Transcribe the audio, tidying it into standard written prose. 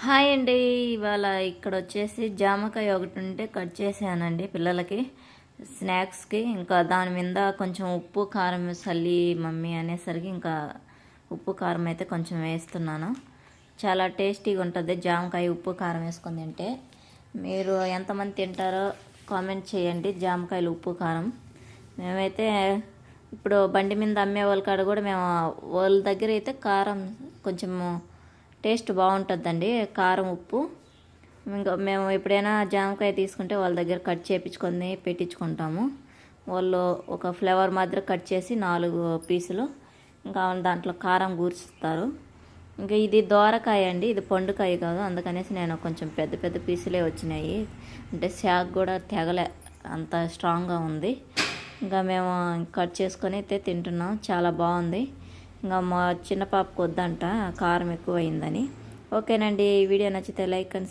Hi అండి. ఇవాళ ఇక్కడ వచ్చేసి జామకాయ ఒకటి ఉంటే కట్ చేసానండి పిల్లలకి స్నాక్స్కి. ఇంకా దాని మీద కొంచెం ఉప్పు కారం చల్లి మమ్మీ అనేసరికి ఇంకా ఉప్పు కారం అయితే కొంచెం వేస్తున్నాను. చాలా టేస్టీగా ఉంటుంది జామకాయ ఉప్పు కారం వేసుకొని తింటే. మీరు ఎంతమంది తింటారో కామెంట్ చేయండి. జామకాయలు ఉప్పు కారం మేమైతే ఇప్పుడు బండి మీద అమ్మే వాళ్ళ కాడ కూడా మేము వాళ్ళ దగ్గర అయితే కారం కొంచెము టేస్ట్ బాగుంటుందండి, కారం ఉప్పు. ఇంకా మేము ఎప్పుడైనా జామకాయ తీసుకుంటే వాళ్ళ దగ్గర కట్ చేయించుకొని పెట్టించుకుంటాము. వాళ్ళు ఒక ఫ్లేవర్ మాదిరి కట్ చేసి 4 పీసులు ఇంకా దాంట్లో కారం కూర్చుస్తారు. ఇంకా ఇది దోరకాయ అండి, ఇది పండుకాయ కాదు, అందుకనేసి నేను కొంచెం పెద్ద పెద్ద పీసులే వచ్చినాయి. అంటే శాక్ కూడా తెగలే, అంత స్ట్రాంగ్గా ఉంది. ఇంకా మేము కట్ చేసుకొని అయితే తింటున్నాం. చాలా బాగుంది. ఇంకా మా చిన్న పాపకు వద్దంట, కారం ఎక్కువ అయిందని. ఓకేనండి, ఈ వీడియో నచ్చితే లైక్ అండ్